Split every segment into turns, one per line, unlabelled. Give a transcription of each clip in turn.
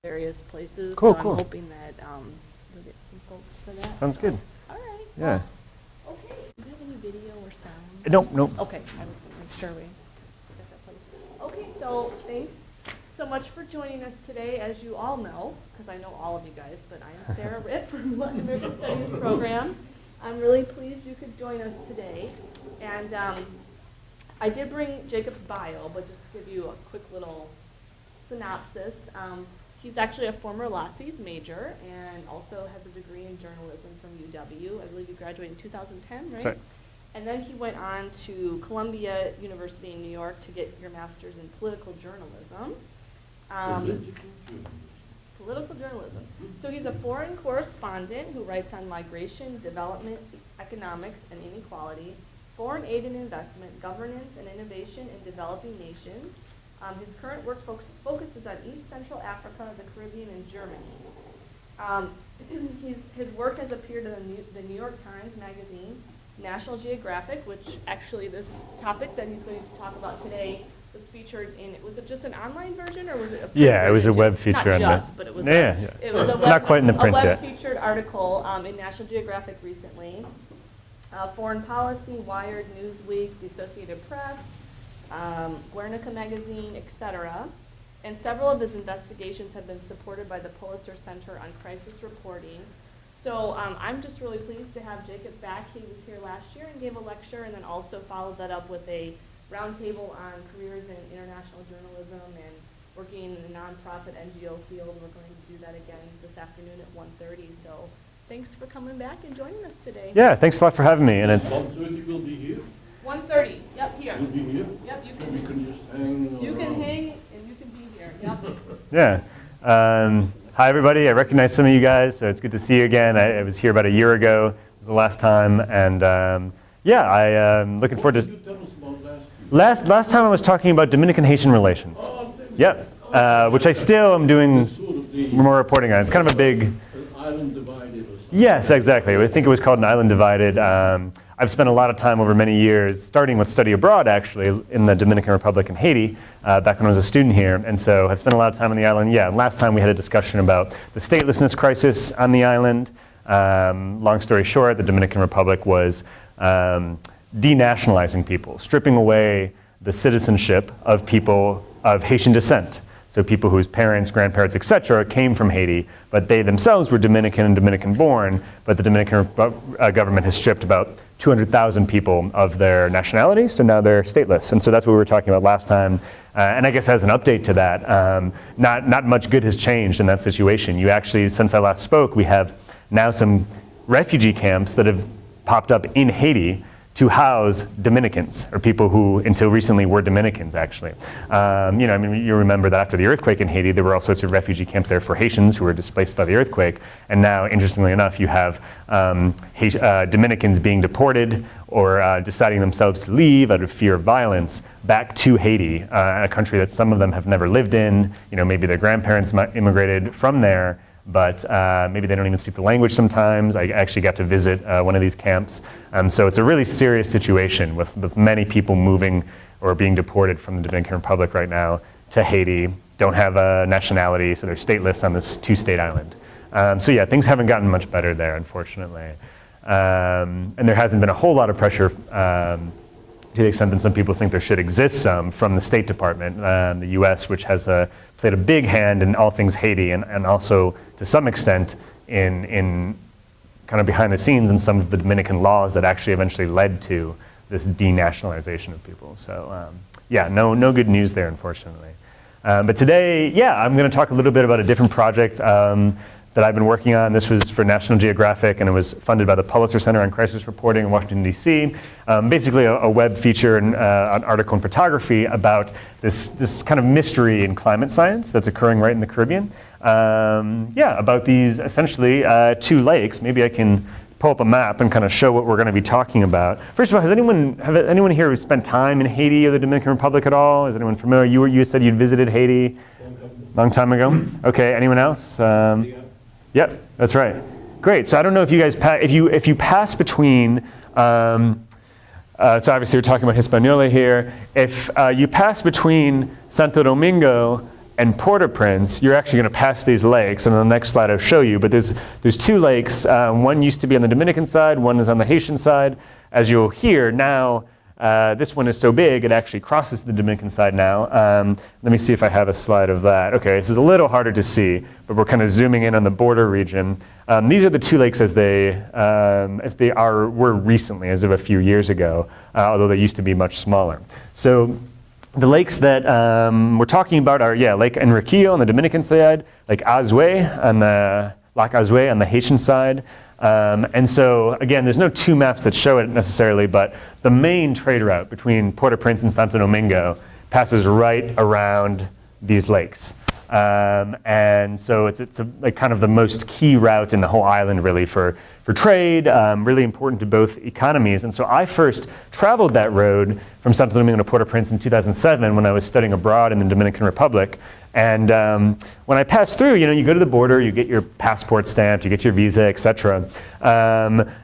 various places.
Cool,
so
cool.
I'm hoping that we'll get some folks for that.
Sounds good.
All right.
Yeah.
Well, okay. Do you have any video or sound?
Nope, nope.
Okay. I was going to make sure we get that place. Okay. So thanks so much for joining us today. As you all know, because I know all of you guys, but I am Sarah Ritt from the Iberian Studies program. I'm really pleased you could join us today. And I did bring Jacob's bio, but just to give you a quick little synopsis. He's actually a former LACIS major and also has a degree in journalism from UW. I believe he graduated in 2010, right?
That's right.
And then he went on to Columbia University in New York to get your master's in political journalism. Political journalism. So he's a foreign correspondent who writes on migration, development, economics, and inequality, foreign aid and investment, governance and innovation in developing nations. His current work focuses on East Central Africa, the Caribbean, and Germany. His work has appeared in the New York Times Magazine, National Geographic, which actually this topic that he's going to talk about today was featured in, was it just an online version or was it a print
Yeah, it was a
version?
web feature.
Not just, but it was, it was a web,
not quite in the print
a
yet.
web-featured article in National Geographic recently. Foreign Policy, Wired, Newsweek, the Associated Press, Guernica Magazine, etc. And several of his investigations have been supported by the Pulitzer Center on Crisis Reporting. So I'm just really pleased to have Jacob back. He was here last year and gave a lecture and then also followed that up with a roundtable on careers in international journalism and working in the nonprofit NGO field. We're going to do that again this afternoon at 1:30. So thanks for coming back and joining us today.
Yeah, thanks a lot for having me. And it's
1:30 will be here.
1:30. Yep, here.
Will be here.
Yep, you
We
can.
can just hang.
You can hang and you can be here. Yep.
yeah. Hi everybody. I recognize some of you guys, so it's good to see you again. I was here about a year ago. It was the last time, and yeah, I'm looking forward to.
What did you tell us about last year?
Last time I was talking about Dominican-Haitian relations. Yep. Which I still am doing
Sort of the
more reporting on. It's kind of a big.
island divided or something.
Yes, exactly. I think it was called An Island Divided. I've spent a lot of time over many years, starting with study abroad actually, in the Dominican Republic and Haiti, back when I was a student here. And so I've spent a lot of time on the island. Yeah, last time we had a discussion about the statelessness crisis on the island. Long story short, the Dominican Republic was denationalizing people, stripping away the citizenship of people of Haitian descent. So people whose parents, grandparents, et cetera, came from Haiti, but they themselves were Dominican and Dominican born, but the Dominican government has stripped about 200,000 people of their nationality, so now they're stateless. And so that's what we were talking about last time. And I guess as an update to that, not much good has changed in that situation. You actually, since I last spoke, we have now some refugee camps that have popped up in Haiti to house Dominicans, or people who until recently were Dominicans actually. You remember that after the earthquake in Haiti, there were all sorts of refugee camps there for Haitians who were displaced by the earthquake. And now, interestingly enough, you have Dominicans being deported or deciding themselves to leave out of fear of violence back to Haiti, a country that some of them have never lived in. Maybe their grandparents immigrated from there, but maybe they don't even speak the language sometimes. I actually got to visit one of these camps. So it's a really serious situation with many people moving or being deported from the Dominican Republic right now to Haiti, don't have a nationality, so they're stateless on this two-state island. So yeah, things haven't gotten much better there, unfortunately. And there hasn't been a whole lot of pressure to the extent that some people think there should exist some from the State Department, the US, which has played a big hand in all things Haiti and also to some extent in kind of behind the scenes in some of the Dominican laws that actually eventually led to this denationalization of people. So yeah, no good news there, unfortunately. But today, yeah, I'm going to talk a little bit about a different project that I've been working on. This was for National Geographic, and it was funded by the Pulitzer Center on Crisis Reporting in Washington, D.C. Basically a web feature and an article in photography about this kind of mystery in climate science that's occurring right in the Caribbean. Yeah, about these essentially two lakes. Maybe I can pull up a map and kind of show what we're going to be talking about. First of all, has anyone here spent time in Haiti or the Dominican Republic at all? Is anyone familiar? You said you'd visited Haiti long time ago. Okay, anyone else? Yep, that's right. Great. So I don't know if you guys if you pass between. So obviously we're talking about Hispaniola here. If you pass between Santo Domingo and Port-au-Prince, you're actually going to pass these lakes, and on the next slide I'll show you, but there's two lakes. One used to be on the Dominican side, one is on the Haitian side. As you'll hear now, this one is so big it actually crosses the Dominican side now. Let me see if I have a slide of that. Okay, this is a little harder to see, but we're kind of zooming in on the border region. These are the two lakes as they were recently, as of a few years ago, although they used to be much smaller. So the lakes that we're talking about are, Lake Enriquillo on the Dominican side, Lake Azue on the Lac Azue on the Haitian side. And so, again, there's no two maps that show it necessarily, but the main trade route between Port-au-Prince and Santo Domingo passes right around these lakes. And so it's like kind of the most key route in the whole island, really, for trade, really important to both economies. And so I first traveled that road from Santo Domingo to Port-au-Prince in 2007 when I was studying abroad in the Dominican Republic. And when I passed through, you go to the border, you get your passport stamped, you get your visa, et cetera.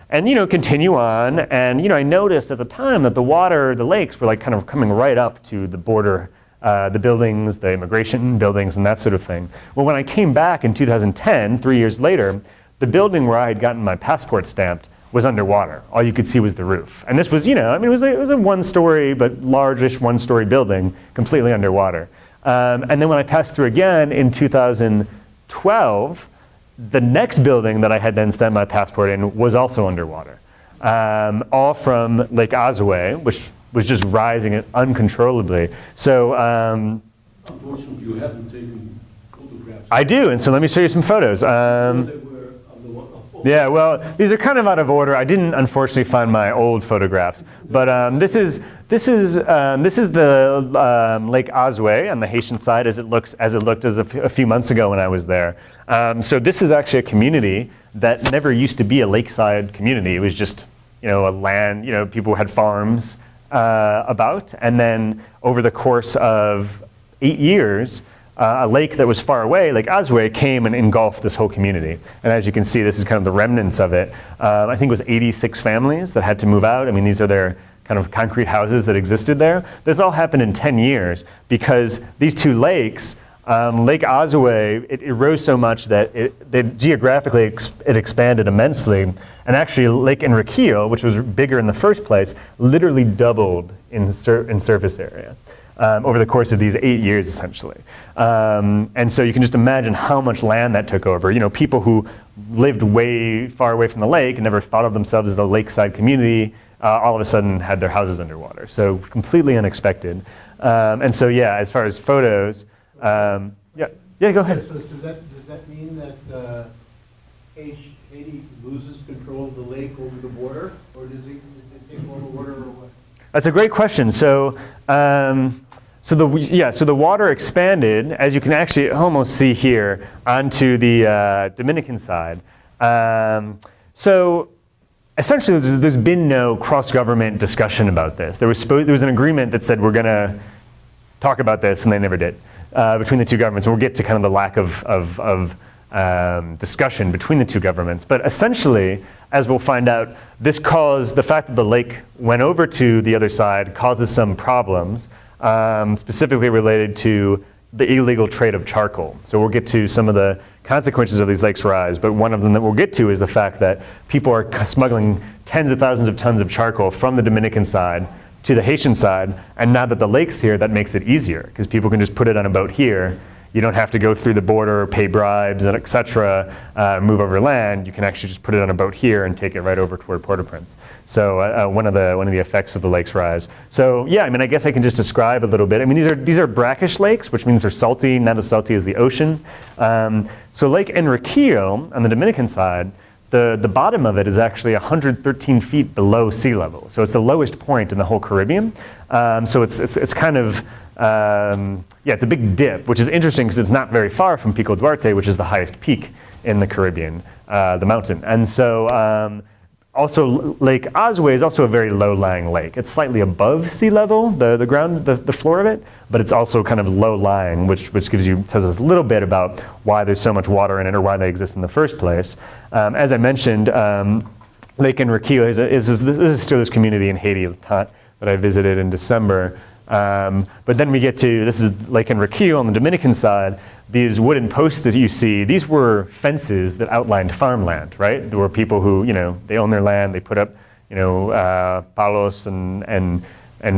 And continue on. And I noticed at the time that the lakes were like kind of coming right up to the border, the buildings, the immigration buildings, and that sort of thing. Well, when I came back in 2010, 3 years later, the building where I had gotten my passport stamped was underwater. All you could see was the roof. And this was, it was a one-story, but large-ish one-story building, completely underwater. And then when I passed through again in 2012, the next building that I had then stamped my passport in was also underwater. All from Lake Azue, which was just rising uncontrollably. So
Unfortunately, you haven't taken photographs.
I do, and so let me show you some photos. Yeah, well, these are kind of out of order. I didn't, unfortunately, find my old photographs, but this is the Lake Azue on the Haitian side as it looked a few months ago when I was there. So this is actually a community that never used to be a lakeside community. It was just a land. People had farms about, and then over the course of 8 years. A lake that was far away, Lake Azue, came and engulfed this whole community. And as you can see, this is kind of the remnants of it. I think it was 86 families that had to move out. I mean, these are their kind of concrete houses that existed there. This all happened in 10 years because these two lakes, Lake Azue, it rose so much that geographically it expanded immensely. And actually, Lake Enriquillo, which was bigger in the first place, literally doubled in surface area. Over the course of these 8 years, essentially. And so you can just imagine how much land that took over. People who lived way far away from the lake and never thought of themselves as a lakeside community, all of a sudden had their houses underwater. So completely unexpected. And so, as far as photos, go ahead.
So does that mean that Haiti loses control of the lake over the border? Or does it take all the water or what?
That's a great question. So the water expanded, as you can actually almost see here, onto the Dominican side. So essentially, there's been no cross-government discussion about this. There was an agreement that said we're going to talk about this, and they never did, between the two governments. And we'll get to kind of the lack of discussion between the two governments. But essentially, as we'll find out, this caused the fact that the lake went over to the other side causes some problems. Specifically related to the illegal trade of charcoal. So we'll get to some of the consequences of these lakes rise, but one of them that we'll get to is the fact that people are smuggling tens of thousands of tons of charcoal from the Dominican side to the Haitian side, and now that the lake's here, that makes it easier, because people can just put it on a boat here. You don't have to go through the border, pay bribes, and et cetera, move over land. You can actually just put it on a boat here and take it right over toward Port-au-Prince. So one of the effects of the lake's rise. So I guess I can just describe a little bit. I mean, these are brackish lakes, which means they're salty, not as salty as the ocean. So Lake Enriquillo on the Dominican side, the bottom of it is actually 113 feet below sea level. So it's the lowest point in the whole Caribbean. So it's kind of it's a big dip, which is interesting because it's not very far from Pico Duarte, which is the highest peak in the Caribbean, the mountain. And so also Lake Azue is also a very low-lying lake. It's slightly above sea level, the ground, the floor of it, but it's also kind of low-lying, which tells us a little bit about why there's so much water in it or why they exist in the first place. As I mentioned, Lake Enriquillo this is still this community in Haiti that I visited in December. But then we get to, this is Lake Enriquillo on the Dominican side, these wooden posts that you see, these were fences that outlined farmland, right? There were people who, they own their land, they put up, palos and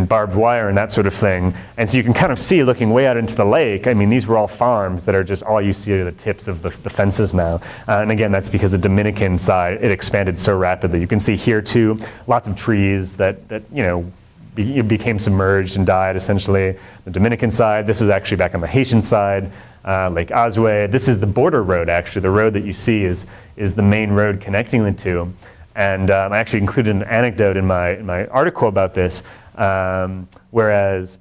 barbed wire and that sort of thing. And so you can kind of see, looking way out into the lake, I mean, these were all farms that are just, all you see are the tips of the fences now. And again, that's because the Dominican side, it expanded so rapidly. You can see here too, lots of trees that became submerged and died essentially. The Dominican side, this is actually back on the Haitian side, Lake Azue. This is the border road actually. The road that you see is the main road connecting the two. And I actually included an anecdote in my article about this, whereas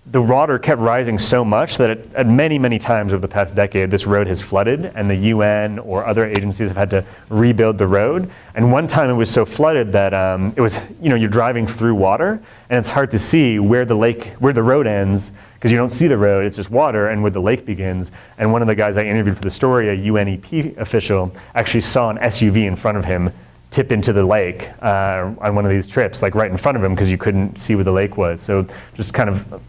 the water kept rising so much that at many, many times over the past decade, this road has flooded and the UN or other agencies have had to rebuild the road. And one time it was so flooded that it was, you're driving through water and it's hard to see where the road ends, because you don't see the road, it's just water, and where the lake begins. And one of the guys I interviewed for the story, a UNEP official, actually saw an SUV in front of him tip into the lake on one of these trips, like right in front of him, because you couldn't see where the lake was. So just kind of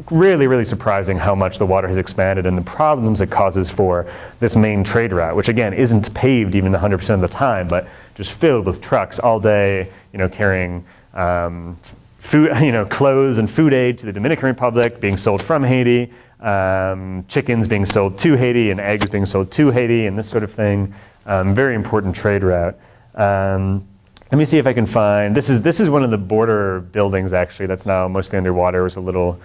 really, really surprising how much the water has expanded and the problems it causes for this main trade route, which again isn't paved even 100% of the time, but just filled with trucks all day, carrying food, clothes and food aid to the Dominican Republic, being sold from Haiti, chickens being sold to Haiti, and eggs being sold to Haiti, and this sort of thing. Very important trade route. Let me see if I can find, this is one of the border buildings actually that's now mostly underwater. It was a little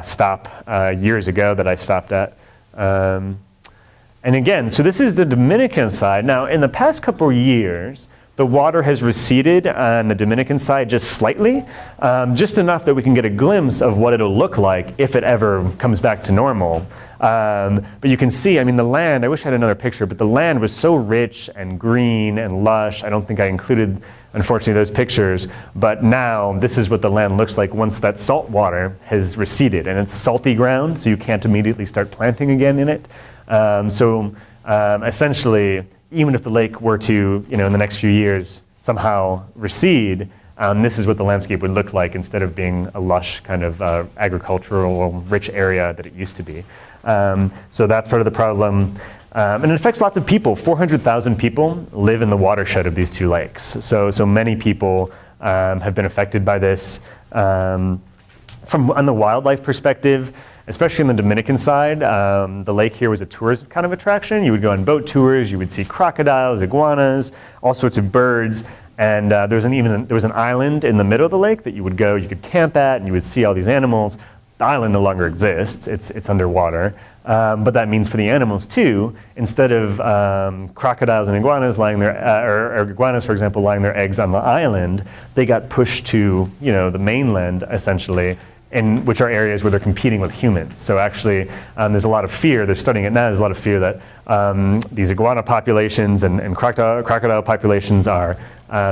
stop years ago that I stopped at. And again, so this is the Dominican side. Now in the past couple of years, the water has receded on the Dominican side just slightly, just enough that we can get a glimpse of what it'll look like if it ever comes back to normal. But you can see, I mean, the land, I wish I had another picture, but the land was so rich and green and lush. I don't think I included, unfortunately, those pictures. But now this is what the land looks like once that salt water has receded. And it's salty ground, so you can't immediately start planting again in it. Essentially, even if the lake were to, in the next few years, somehow recede, this is what the landscape would look like instead of being a lush kind of agricultural, rich area that it used to be. So that's part of the problem. And it affects lots of people. 400,000 people live in the watershed of these two lakes. So many people have been affected by this. On the wildlife perspective, especially on the Dominican side, the lake here was a tourist kind of attraction. You would go on boat tours, you would see crocodiles, iguanas, all sorts of birds. And there was an island in the middle of the lake that you could camp at, and you would see all these animals. The island no longer exists, it's underwater. But that means for the animals too, instead of crocodiles and iguanas lying there, or iguanas, for example, lying their eggs on the island, they got pushed to the mainland, essentially, which are areas where they're competing with humans. So actually, there's a lot of fear, they're studying it now, there's a lot of fear that these iguana populations and crocodile populations are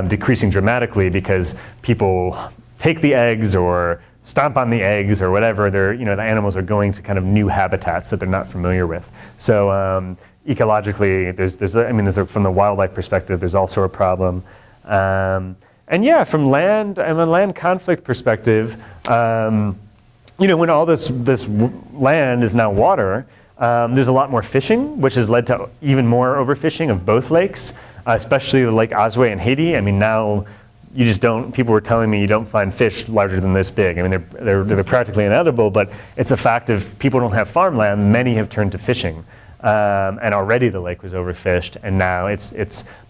decreasing dramatically because people take the eggs or stomp on the eggs or whatever. The animals are going to kind of new habitats that they're not familiar with. So ecologically, from the wildlife perspective, there's also a problem. And yeah, from a land conflict perspective, when all this land is now water, there's a lot more fishing, which has led to even more overfishing of both lakes, especially the Lake Azue in Haiti. I mean, now you just don't, people were telling me you don't find fish larger than this big. I mean, they're practically inedible, but it's a fact of people don't have farmland, many have turned to fishing. And already the lake was overfished, and now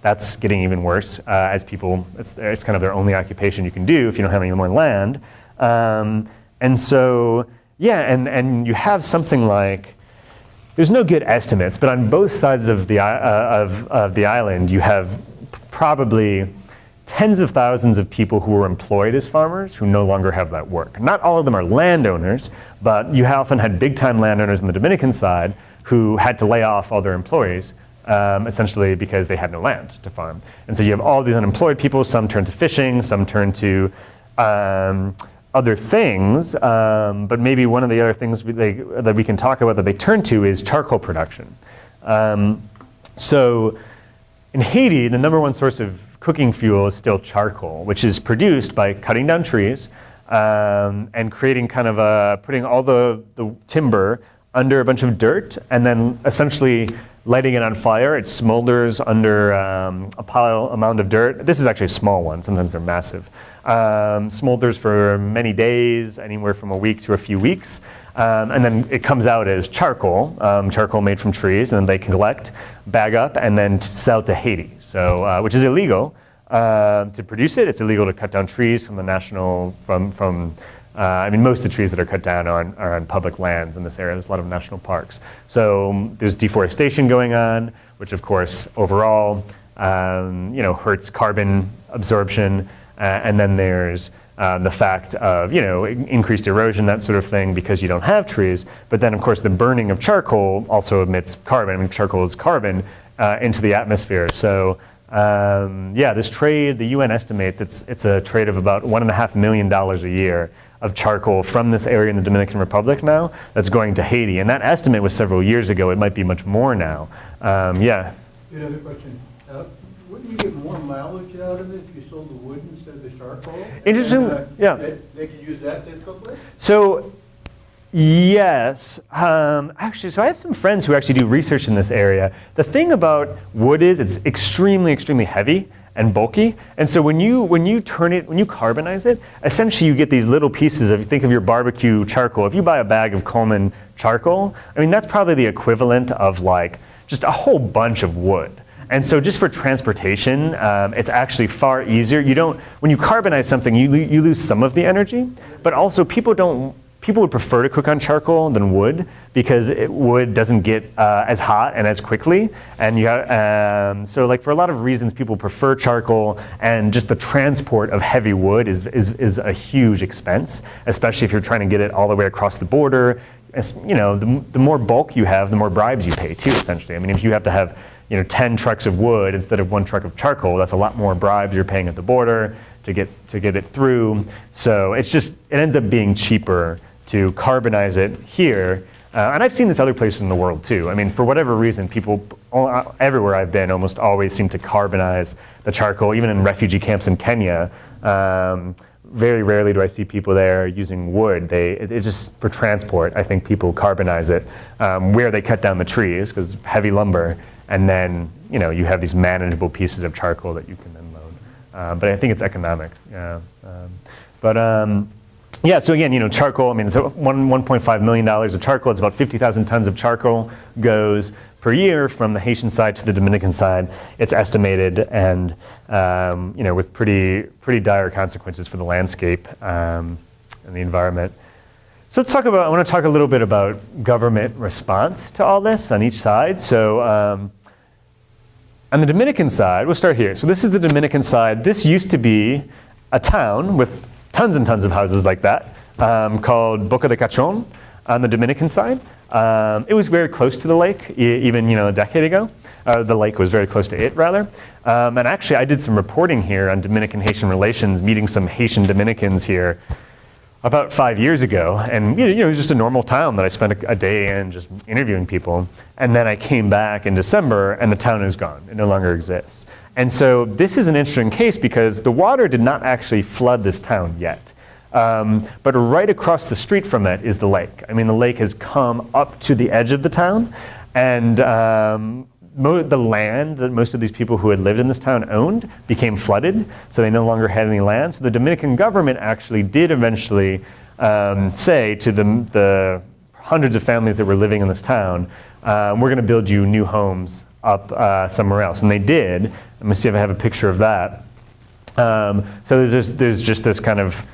that's getting even worse as people, it's kind of their only occupation you can do if you don't have any more land. And so, yeah, and you have something like, there's no good estimates, but on both sides of the island, you have probably tens of thousands of people who were employed as farmers who no longer have that work. Not all of them are landowners, but you often had big-time landowners on the Dominican side who had to lay off all their employees, essentially because they had no land to farm. And so you have all these unemployed people, some turn to fishing, some turn to other things, but maybe one of the other things that we can talk about that they turn to is charcoal production. So in Haiti, the #1 source of cooking fuel is still charcoal, which is produced by cutting down trees, and creating kind of putting all the timber under a bunch of dirt and then essentially lighting it on fire. It smolders under amount of dirt. This is actually a small one. Sometimes they're massive. Smolders for many days, anywhere from a week to a few weeks. And then it comes out as charcoal, charcoal made from trees, and then they collect, bag up, and then sell to Haiti. So, which is illegal to produce it. It's illegal to cut down trees from the national, I mean, most of the trees that are cut down are on public lands in this area. There's a lot of national parks. So there's deforestation going on, which of course overall, hurts carbon absorption. And then there's the fact of, increased erosion, that sort of thing, because you don't have trees. But then of course the burning of charcoal also emits carbon. I mean, charcoal is carbon into the atmosphere. So this trade, the UN estimates it's a trade of about $1.5 million a year of charcoal from this area in the Dominican Republic now that's going to Haiti. And that estimate was several years ago. It might be much more now.
Another question. Wouldn't you get more mileage out of it if you sold the wood instead of the charcoal?
Interesting, yeah.
They could use that to cook with?
So, yes. Actually, so I have some friends who actually do research in this area. The thing about wood is it's extremely, extremely heavy and bulky. And so when you turn it, when you carbonize it, essentially you get these little pieces of, think of your barbecue charcoal. If you buy a bag of Coleman charcoal, I mean, that's probably the equivalent of like just a whole bunch of wood. And so just for transportation, it's actually far easier. When you carbonize something, you lose some of the energy, but also people would prefer to cook on charcoal than wood because wood doesn't get as hot and as quickly. And so like for a lot of reasons, people prefer charcoal, and just the transport of heavy wood is a huge expense, especially if you're trying to get it all the way across the border. The more bulk you have, the more bribes you pay too, essentially. I mean, if you have to have 10 trucks of wood instead of 1 truck of charcoal, that's a lot more bribes you're paying at the border to get it through. So it ends up being cheaper to carbonize it here. And I've seen this other places in the world too. I mean, for whatever reason, people everywhere I've been almost always seem to carbonize the charcoal, even in refugee camps in Kenya. Very rarely do I see people there using wood. It's just for transport. I think people carbonize it where they cut down the trees because it's heavy lumber. And then, you have these manageable pieces of charcoal that you can then load. But I think it's economic. Yeah. So again, charcoal, I mean, it's $1.5 million of charcoal. It's about 50,000 tons of charcoal goes per year from the Haitian side to the Dominican side. It's estimated, and, with pretty dire consequences for the landscape and the environment. So I want to talk a little bit about government response to all this on each side. So on the Dominican side, we'll start here. So this is the Dominican side. This used to be a town with tons and tons of houses like that called Boca de Cachon on the Dominican side. It was very close to the lake, even a decade ago. The lake was very close to it, rather. And actually, I did some reporting here on Dominican-Haitian relations, meeting some Haitian Dominicans here about 5 years ago, and it was just a normal town that I spent a day in just interviewing people. And then I came back in December, and the town is gone. It no longer exists. And so this is an interesting case because the water did not actually flood this town yet. But right across the street from it is the lake. I mean, the lake has come up to the edge of the town, and the land that most of these people who had lived in this town owned became flooded, so they no longer had any land. So the Dominican government actually did eventually say to the hundreds of families that were living in this town, we're going to build you new homes up somewhere else. And they did. Let me see if I have a picture of that. So there's just this kind of,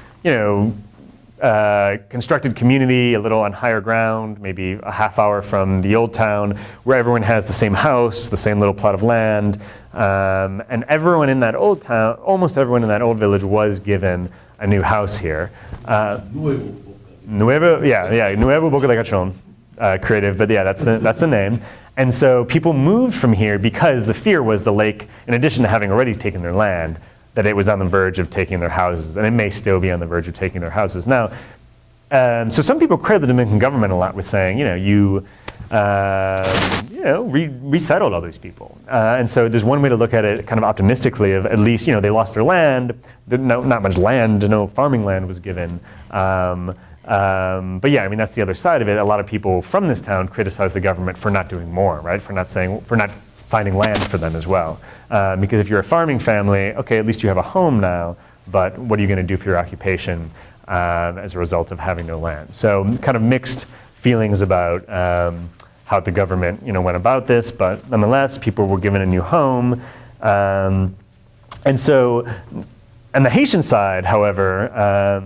constructed community, a little on higher ground, maybe a half hour from the old town, where everyone has the same house, the same little plot of land, and everyone in that old town, almost everyone in that old village was given a new house here. Nuevo Boca de Cachon, creative, but yeah, that's the name. And so people moved from here because the fear was the lake, in addition to having already taken their land, that it was on the verge of taking their houses, and it may still be on the verge of taking their houses. Now, so some people credit the Dominican government a lot with saying, resettled all these people. And so there's one way to look at it kind of optimistically of at least, they lost their land, not much land, no farming land was given. But yeah, I mean, that's the other side of it. A lot of people from this town criticize the government for not doing more, right? For not finding land for them as well. Because if you're a farming family, okay, at least you have a home now, but what are you going to do for your occupation as a result of having no land? So kind of mixed feelings about how the government went about this, but nonetheless, people were given a new home. And so, on the Haitian side, however,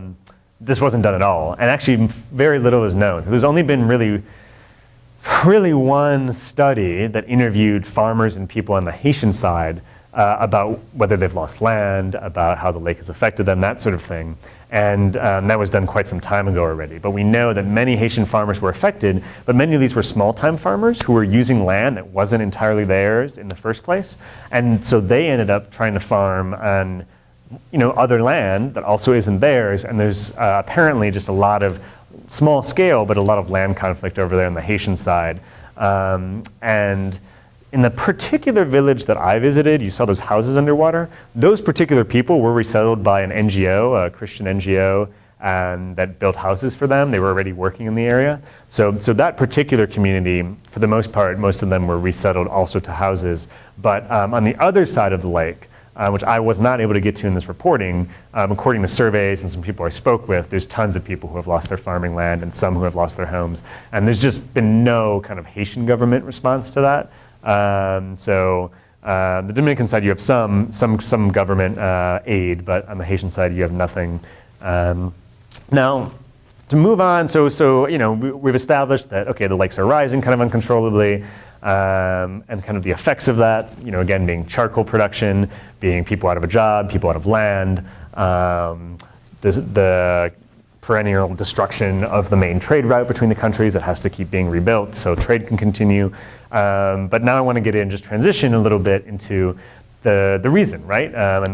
this wasn't done at all. And actually, very little is known. There's only been really one study that interviewed farmers and people on the Haitian side about whether they've lost land, about how the lake has affected them, that sort of thing. And that was done quite some time ago already. But we know that many Haitian farmers were affected, but many of these were small-time farmers who were using land that wasn't entirely theirs in the first place. And so they ended up trying to farm on other land that also isn't theirs. And there's apparently just a lot of small scale, but a lot of land conflict over there on the Haitian side. And in the particular village that I visited, you saw those houses underwater. Those particular people were resettled by an NGO, a Christian NGO, that built houses for them. They were already working in the area. So that particular community, for the most part, most of them were resettled also to houses. But on the other side of the lake, which I was not able to get to in this reporting, according to surveys and some people I spoke with, there's tons of people who have lost their farming land and some who have lost their homes. And there's just been no kind of Haitian government response to that. The Dominican side, you have some government aid, but on the Haitian side, you have nothing. Now, to move on, so we've established that, okay, the lakes are rising kind of uncontrollably, and kind of the effects of that, again, being charcoal production, being people out of a job, people out of land, the perennial destruction of the main trade route between the countries that has to keep being rebuilt so trade can continue. But now I want to get in, just transition a little bit into the reason, right? And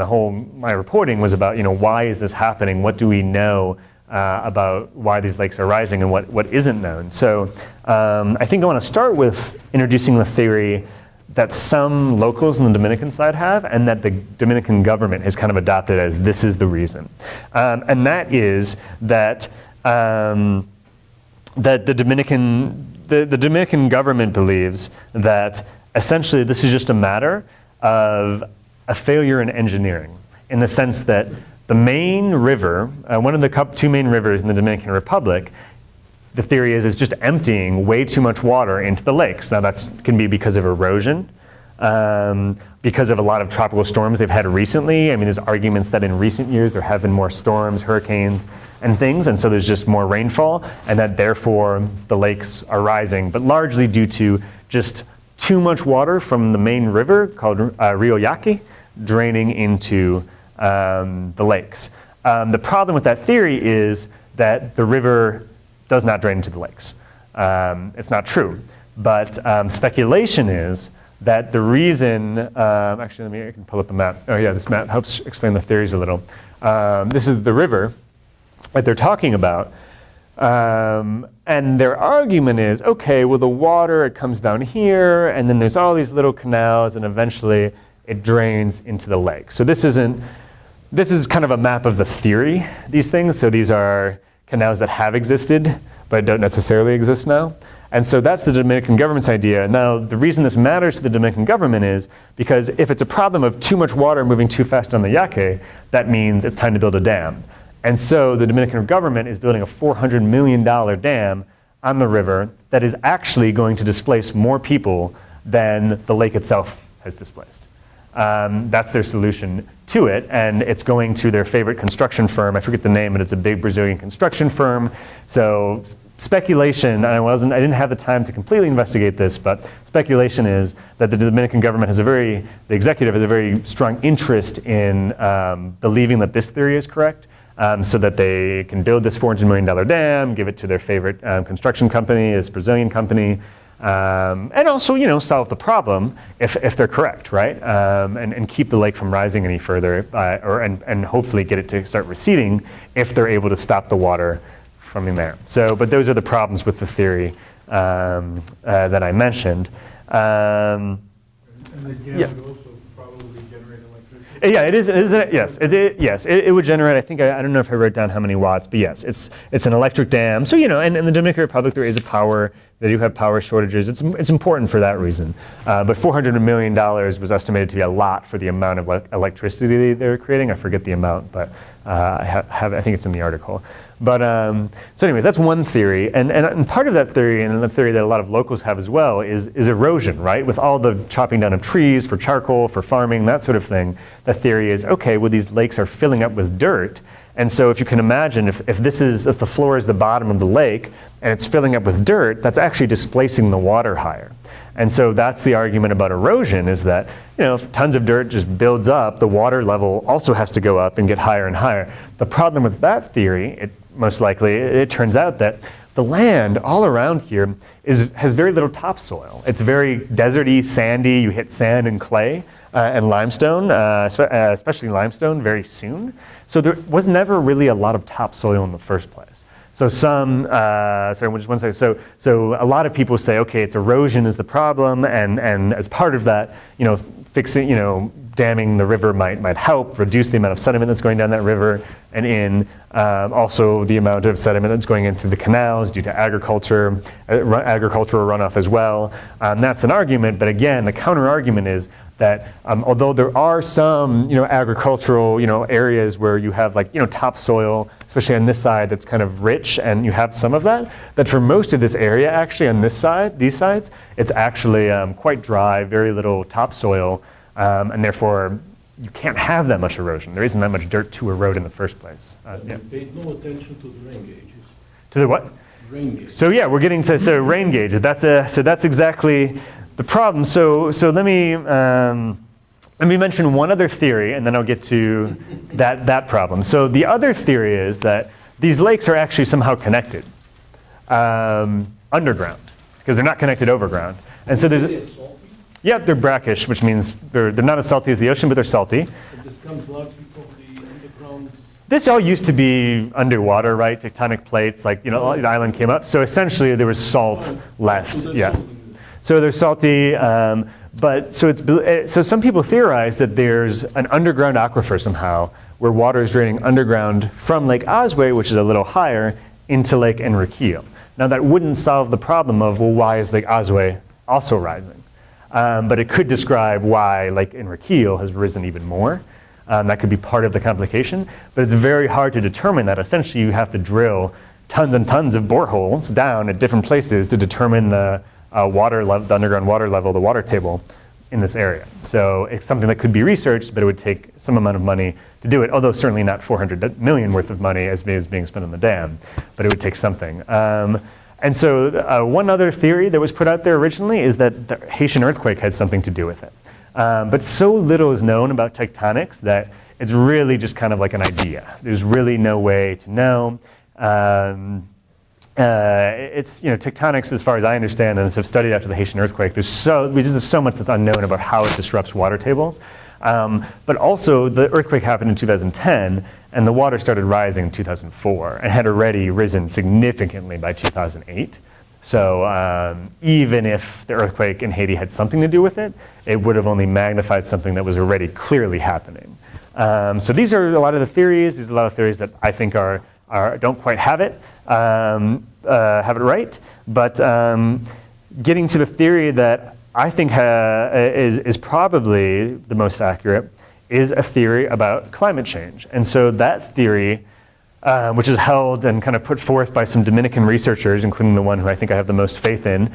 my reporting was about, why is this happening? What do we know about why these lakes are rising and what isn't known? So I think I want to start with introducing the theory that some locals in the Dominican side have, and that the Dominican government has kind of adopted as this is the reason. And that is that that the Dominican government believes that essentially this is just a matter of a failure in engineering, in the sense that the main river, one of the two main rivers in the Dominican Republic, the theory is just emptying way too much water into the lakes. Now that can be because of erosion, because of a lot of tropical storms they've had recently. I mean, there's arguments that in recent years there have been more storms, hurricanes, and things, and so there's just more rainfall, and that therefore the lakes are rising, but largely due to just too much water from the main river called Rio Yaqui draining into the lakes. The problem with that theory is that the river does not drain into the lakes. It's not true, but speculation is that the reason, actually I can pull up a map. Oh yeah, this map helps explain the theories a little. This is the river that they're talking about. And their argument is, okay, well the water, it comes down here, and then there's all these little canals, and eventually it drains into the lake. So this is kind of a map of the theory, these things. So these are canals that have existed, but don't necessarily exist now. And so that's the Dominican government's idea. Now, the reason this matters to the Dominican government is because if it's a problem of too much water moving too fast on the Yaqui, that means it's time to build a dam. And so the Dominican government is building a $400 million dam on the river that is actually going to displace more people than the lake itself has displaced. That's their solution to it, and it's going to their favorite construction firm. I forget the name, but it's a big Brazilian construction firm. So speculation, I didn't have the time to completely investigate this, but speculation is that the Dominican government has the executive has a very strong interest in believing that this theory is correct, so that they can build this $400 million dam, give it to their favorite construction company, this Brazilian company, and also, solve the problem if they're correct, right? And keep the lake from rising any further, and hopefully get it to start receding if they're able to stop the water from in there. But those are the problems with the theory that I mentioned.
And the dam
Yeah.
would also probably generate electricity.
Yeah, yes, it would generate, I think, I don't know if I wrote down how many watts, but yes, it's an electric dam. So, you know, and in the Dominican Republic, there is a power, they do have power shortages. It's important for that reason. But $400 million was estimated to be a lot for the amount of electricity they were creating. I forget the amount, but I think it's in the article. But so anyways, that's one theory, and part of that theory, and the theory that a lot of locals have as well, is erosion, right? With all the chopping down of trees for charcoal, for farming, that sort of thing. The theory is, okay, well, these lakes are filling up with dirt, and so if you can imagine, if the floor is the bottom of the lake and it's filling up with dirt, that's actually displacing the water higher. And so that's the argument about erosion, is that, you know, if tons of dirt just builds up, the water level also has to go up and get higher and higher. The problem with that theory, most likely, it turns out that the land all around here has very little topsoil. It's very deserty, sandy. You hit sand and clay and limestone, especially limestone, very soon. So there was never really a lot of topsoil in the first place. So sorry, just one second. So a lot of people say, okay, it's erosion is the problem, and as part of that, you know, fixing, you know, damming the river might help reduce the amount of sediment that's going down that river and in. Also the amount of sediment that's going in through the canals due to agricultural runoff as well. That's an argument, but again, the counter argument is that although there are some, you know, agricultural, you know, areas where you have, like, you know, topsoil, especially on this side that's kind of rich, and you have some of that, that for most of this area actually on this side, these sides, it's actually quite dry, very little topsoil, and therefore you can't have that much erosion. There isn't that much dirt to erode in the first place.
You paid no attention to the rain gauges.
To the what?
Rain gauges.
So yeah, we're getting to rain gauge. That's exactly the problem. So let me mention one other theory, and then I'll get to that problem. So the other theory is that these lakes are actually somehow connected underground, because they're not connected overground. And so there's yeah, they're brackish, which means they're not as salty as the ocean, but they're salty.
But this comes largely from the underground.
This all used to be underwater, right? Tectonic plates, like, you know, the island came up. So essentially there was salt left. Yeah. So they're salty, but so some people theorize that there's an underground aquifer somehow where water is draining underground from Lake Oswey, which is a little higher, into Lake Enriquillo. Now that wouldn't solve the problem of, well, why is Lake Oswey also rising? But it could describe why Lake Enriquillo has risen even more. That could be part of the complication, but it's very hard to determine that. Essentially, you have to drill tons and tons of boreholes down at different places to determine the water level, the underground water level, the water table in this area. So it's something that could be researched, but it would take some amount of money to do it, although certainly not 400 million worth of money as is being spent on the dam, but it would take something. And so one other theory that was put out there originally is that the Haitian earthquake had something to do with it. But so little is known about tectonics that it's really just kind of like an idea. There's really no way to know. It's, you know, tectonics, as far as I understand and have studied after the Haitian earthquake, there's so much that's unknown about how it disrupts water tables. But also the earthquake happened in 2010 and the water started rising in 2004 and had already risen significantly by 2008. So even if the earthquake in Haiti had something to do with it, it would have only magnified something that was already clearly happening. So these are a lot of the theories. These are a lot of theories that I think don't quite have it right. But getting to the theory that I think is probably the most accurate is a theory about climate change. And so that theory, which is held and kind of put forth by some Dominican researchers, including the one who I think I have the most faith in.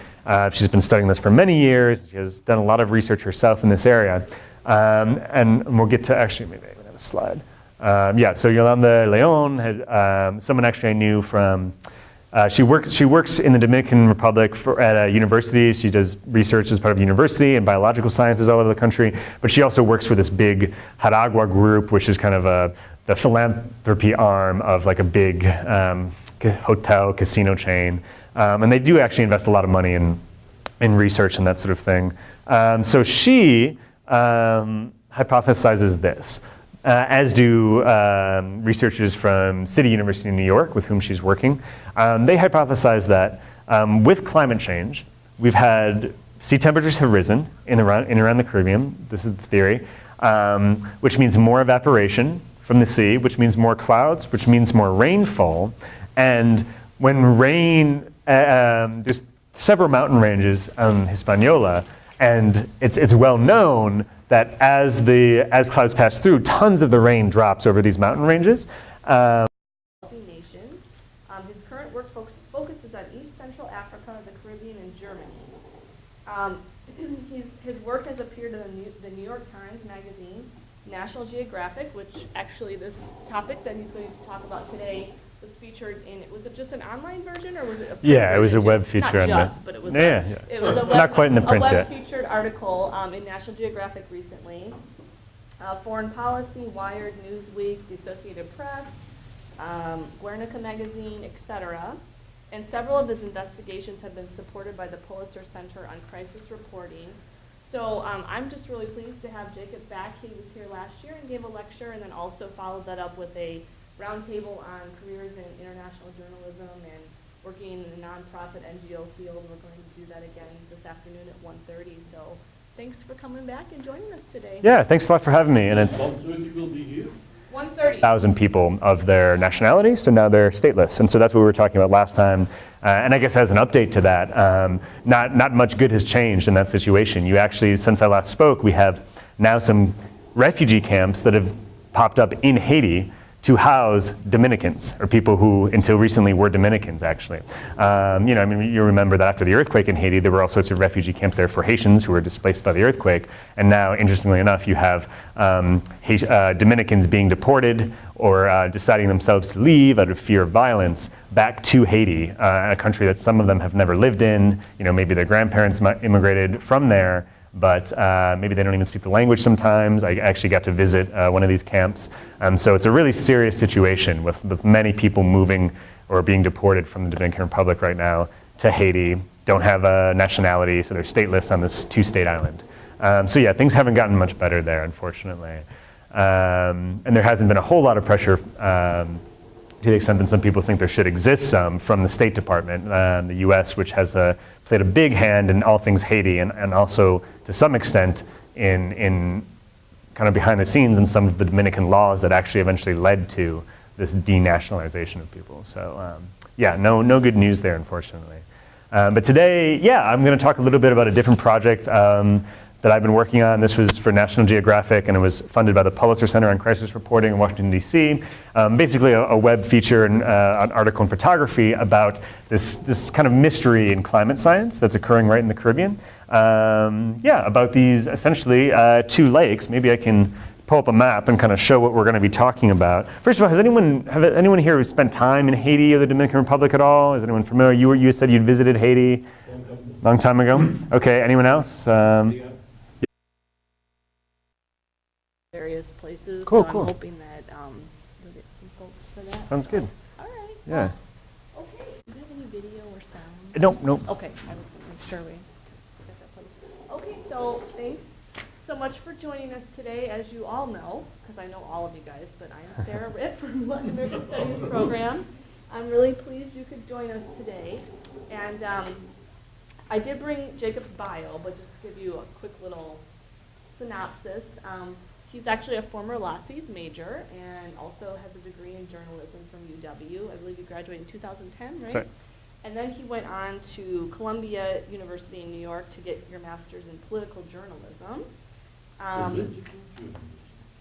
She's been studying this for many years. She has done a lot of research herself in this area. And we'll get to, actually, maybe I even have a slide. Yeah, so Yolanda Leon, someone actually I knew from, she works in the Dominican Republic at a university. She does research as part of the university and biological sciences all over the country. But she also works for this big Jaragua group, which is kind of the philanthropy arm of like a big hotel casino chain. And they do actually invest a lot of money in research and that sort of thing. So she hypothesizes this, as do researchers from City University in New York with whom she's working. They hypothesize that with climate change, we've had sea temperatures have risen in and around the Caribbean. This is the theory, which means more evaporation from the sea, which means more clouds, which means more rainfall. And when rain, there's several mountain ranges on Hispaniola, and it's well known that as clouds pass through, tons of the rain drops over these mountain ranges.
Nations. His current work focuses on East Central Africa, the Caribbean, and Germany. His work has appeared in the New York Times Magazine, National Geographic, which actually this topic that he's going to talk about today was featured in, was it just an online version or was it a print
Yeah, it was a
version
web
too?
feature.
Not just, but it was, it was a web,
not quite in the print yet.
Featured article in National Geographic recently. Foreign Policy, Wired, Newsweek, the Associated Press, Guernica Magazine, etc. And several of his investigations have been supported by the Pulitzer Center on Crisis Reporting. So I'm just really pleased to have Jacob back. He was here last year and gave a lecture, and then also followed that up with a roundtable on careers in international journalism and working in the nonprofit NGO field. We're going to do that again this afternoon at 1:30. So thanks for coming back and joining us today.
Yeah, thanks a lot for having me. And it's
1:30 will be here.
1:30.
1,000 people of their nationality, so now they're stateless. And so that's what we were talking about last time. And I guess as an update to that, not much good has changed in that situation. You actually, since I last spoke, we have now some refugee camps that have popped up in Haiti to house Dominicans, or people who until recently were Dominicans, actually. You know, I mean, you remember that after the earthquake in Haiti, there were all sorts of refugee camps there for Haitians who were displaced by the earthquake. And now, interestingly enough, you have Dominicans being deported or deciding themselves to leave out of fear of violence back to Haiti, a country that some of them have never lived in. You know, maybe their grandparents immigrated from there, but maybe they don't even speak the language sometimes. I actually got to visit one of these camps. So it's a really serious situation with many people moving or being deported from the Dominican Republic right now to Haiti, don't have a nationality, so they're stateless on this two-state island. So yeah, things haven't gotten much better there, unfortunately. And there hasn't been a whole lot of pressure to the extent that some people think there should exist some from the State Department, the US, which has played a big hand in all things Haiti and also to some extent in kind of behind the scenes in some of the Dominican laws that actually eventually led to this denationalization of people. So yeah, no good news there, unfortunately. But today, yeah, I'm going to talk a little bit about a different project that I've been working on. This was for National Geographic, and it was funded by the Pulitzer Center on Crisis Reporting in Washington, D.C. Basically a web feature and an article in photography about this kind of mystery in climate science that's occurring right in the Caribbean. Yeah, about these essentially two lakes. Maybe I can pull up a map and kind of show what we're going to be talking about. First of all, have anyone here who spent time in Haiti or the Dominican Republic at all? Is anyone familiar? You said you'd visited Haiti a long time ago. Okay, anyone else?
Various places,
cool,
so
cool.
I'm hoping that you'll get some folks for that.
Sounds good.
All right.
Yeah.
Well, okay. Do you have any video or sound?
Nope.
Okay. I was going to make sure we got that placed. Okay. So thanks so much for joining us today. As you all know, because I know all of you guys, but I'm Sarah Ritt from Latin American Studies program. I'm really pleased you could join us today. And I did bring Jacob's bio, but just to give you a quick little synopsis. He's actually a former LACIS major and also has a degree in journalism from UW. I believe you graduated in 2010, right?
That's right.
And then he went on to Columbia University in New York to get your master's in political journalism.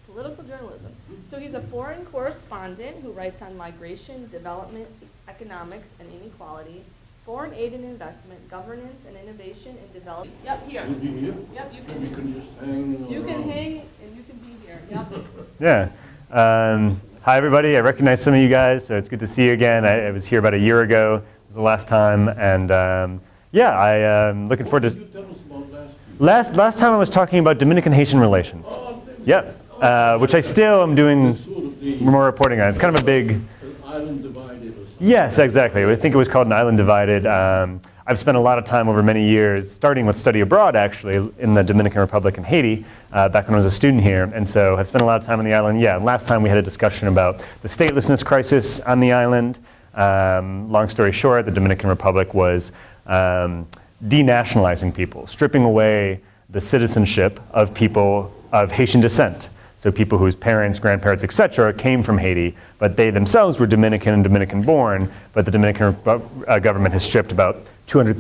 Political journalism. So he's a foreign correspondent who writes on migration, development, economics, and inequality, foreign aid and investment, governance and innovation and development. Yep, here.
You'll be here?
Yep, you
And we can just hang
you can
around.
hang and you can be here. Yep.
Yeah. Hi, everybody. I recognize some of you guys, so it's good to see you again. I was here about a year ago. It was the last time, and yeah, I'm looking forward
What
to.
did you tell us about last week?
Last time I was talking about Dominican-Haitian relations. Yep. Which I still am doing
Sort of the
more reporting on. It's kind of a big.
island divided or something.
Yes, exactly. I think it was called An Island Divided. I've spent a lot of time over many years, starting with study abroad actually, in the Dominican Republic and Haiti, back when I was a student here. And so I've spent a lot of time on the island. Yeah, last time we had a discussion about the statelessness crisis on the island. Long story short, the Dominican Republic was denationalizing people, stripping away the citizenship of people of Haitian descent. So people whose parents, grandparents, etc. came from Haiti, but they themselves were Dominican and Dominican born, but the Dominican government has stripped about 200,000